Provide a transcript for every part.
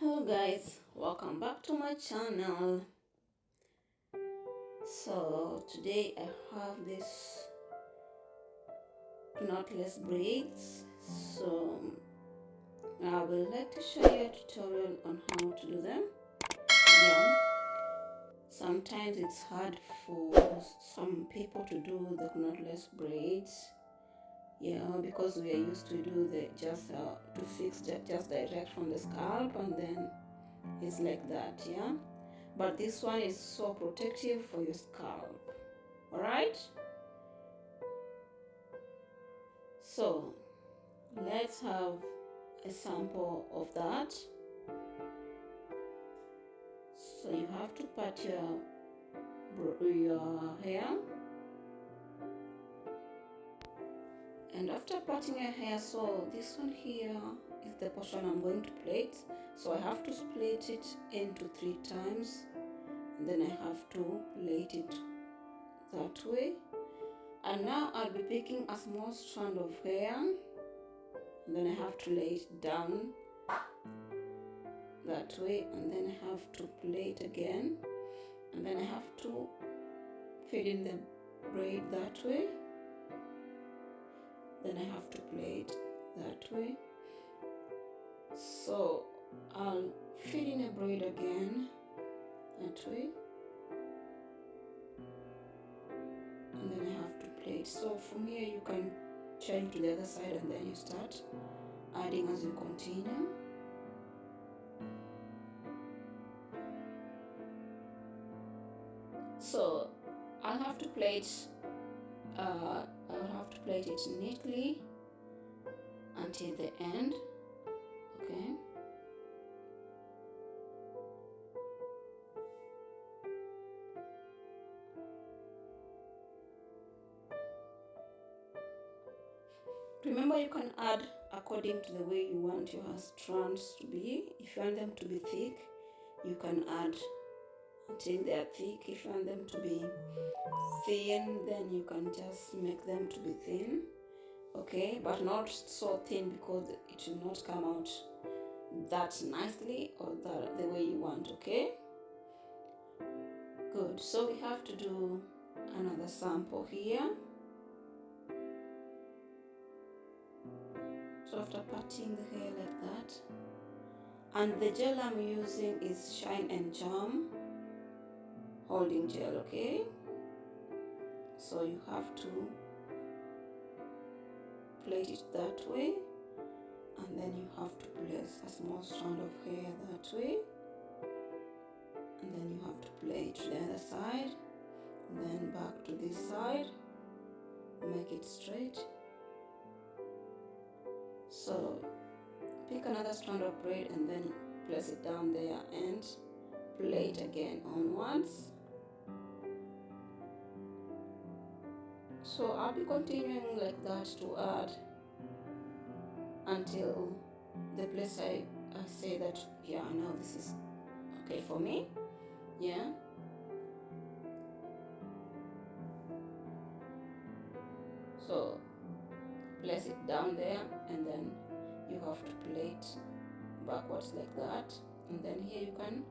Hello guys, welcome back to my channel. So today I have this knotless braids. So I would like to show you a tutorial on how to do them. Yeah, sometimes it's hard for some people to do the knotless braids. Yeah, because we are used to do the just to fix that just direct from the scalp, and then it's like that. Yeah, but this one is so protective for your scalp. All right, so let's have a sample of that. So you have to part your hair, and after parting your hair, so this one here is the portion I'm going to plait. So I have to split it into 3 times, and then I have to plait it that way. And now I'll be picking a small strand of hair, and then I have to lay it down that way, and then I have to plait again, and then I have to fill in the braid that way, then I have to plait that way. So I'll fill in a braid again that way, and then I have to plait. So from here you can change to the other side, and then you start adding as you continue. So I'll have to plait it neatly until the end. Okay, remember you can add according to the way you want your strands to be. If you want them to be thick, you can add until they are thick. If you want them to be thin, then you can just make them to be thin. Okay, but not so thin because it will not come out that nicely or the way you want. Okay, good. So we have to do another sample here. So after parting the hair like that, and the gel I'm using is Shine and Charm holding gel. Okay, so you have to plait it that way, and then you have to place a small strand of hair that way, and then you have to plait to the other side, and then back to this side, make it straight. So pick another strand of braid and then place it down there and plait again onwards. So I'll be continuing like that to add until the place I say that, yeah, now this is okay for me. Yeah, so place it down there, and then you have to plait backwards like that, and then here you can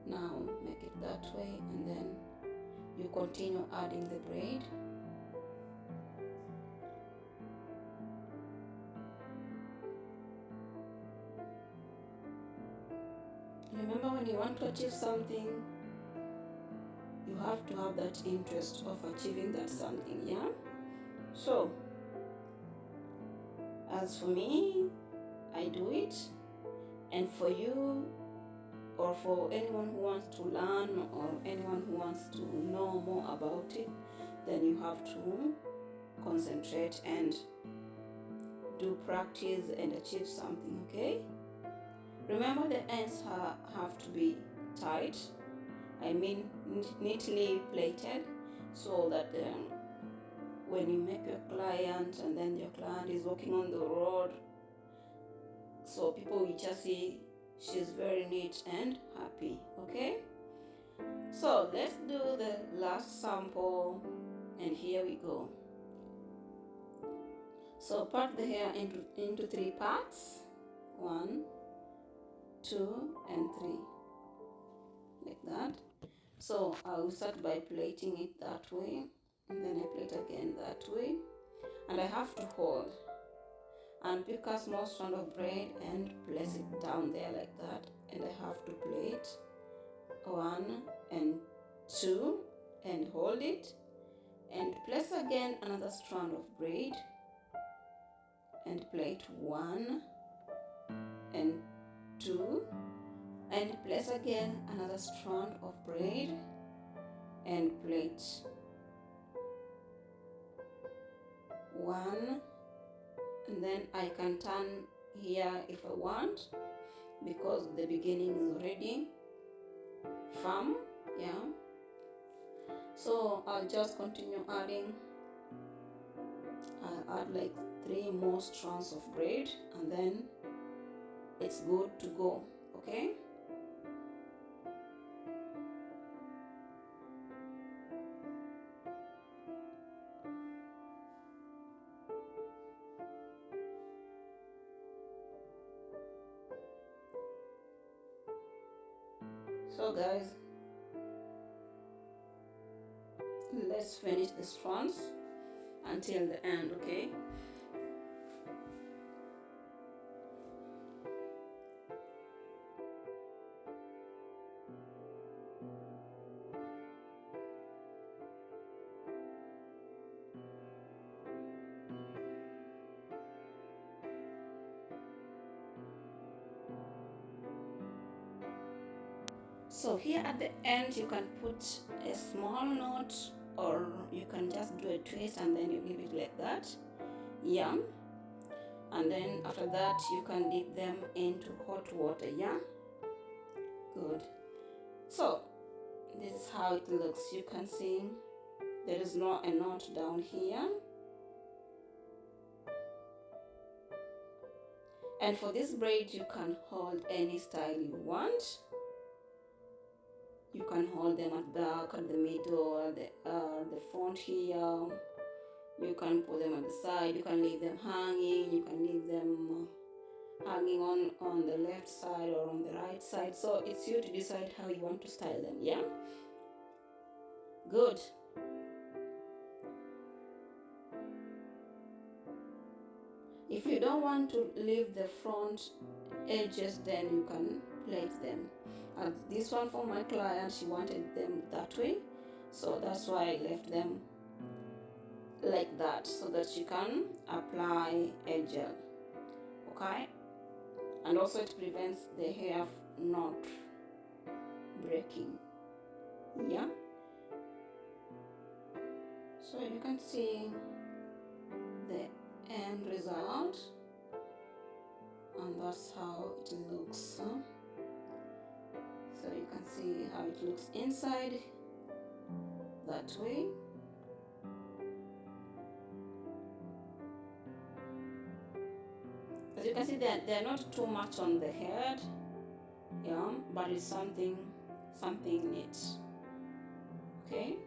now make it that way, and then you continue adding the braid. Remember, when you want to achieve something, you have to have that interest of achieving that something. Yeah, so as for me, I do it, and for you, or for anyone who wants to learn, or anyone who wants to know more about it, then you have to concentrate and do practice and achieve something. Okay, remember the ends have to be tight, I mean neatly plaited, so that when you make your client, and then your client is walking on the road, so people will just see she's very neat and happy. Okay, so let's do the last sample, and here we go. So part the hair into 3 parts. 1, 2 and 3, like that. So I will start by plaiting it that way, and then I plait again that way, and I have to hold and pick a small strand of braid and place it down there like that, and I have to plait 1 and 2 and hold it, and place again another strand of braid and plait 1 and 2 and place again another strand of braid and plait 1, and then I can turn here if I want, because the beginning is already firm. Yeah, so I'll just continue adding. I'll add like 3 more strands of braid, and then it's good to go. Okay, so guys, let's finish the strands until the end. Okay, so here at the end you can put a small knot, or you can just do a twist and then you leave it like that. Yeah, and then after that you can dip them into hot water. Yeah, good. So this is how it looks. You can see there is not a knot down here, and for this braid you can hold any style you want. You can hold them at back, at the middle, at the front here. You can put them at the side. You can leave them hanging. You can leave them hanging on the left side or on the right side. So it's you to decide how you want to style them. Yeah, good. If you don't want to leave the front edges, then you can plait them. And this one for my client, she wanted them that way, so that's why I left them like that, so that she can apply a gel. Okay, and also it prevents the hair not breaking. Yeah, so you can see the end result, and that's how it looks. So you can see how it looks inside that way. As you can see, they're not too much on the head, yeah, but it's something neat. Okay.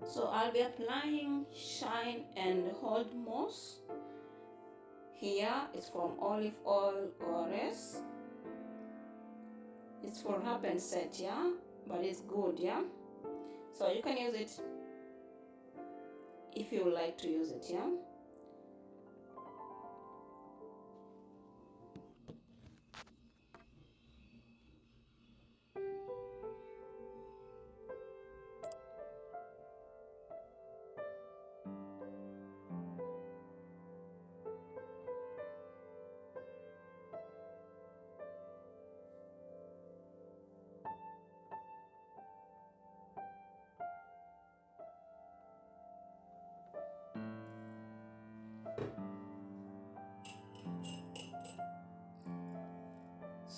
So I'll be applying Shine and Hold Moss. Here it's from Olive Oil ORS. It's for rub and set, yeah, but it's good, yeah. So you can use it if you like to use it. Yeah.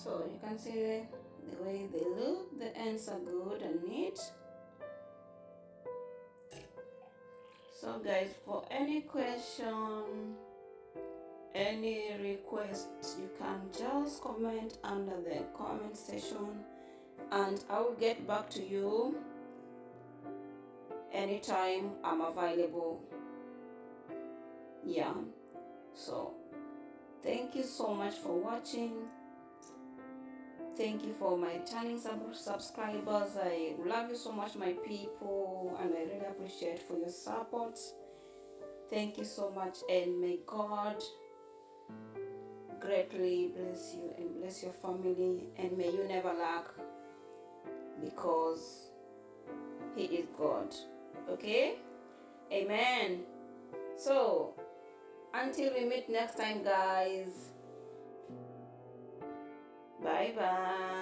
So you can see the way they look. The ends are good and neat. So guys, for any question, any requests, you can just comment under the comment section and I will get back to you anytime I'm available. Yeah. So thank you so much for watching. Thank you for my returning subscribers. I love you so much, my people, and I really appreciate for your support. Thank you so much, and may God greatly bless you and bless your family, and may you never lack, because He is God. Okay? Amen. So until we meet next time, guys, bye bye.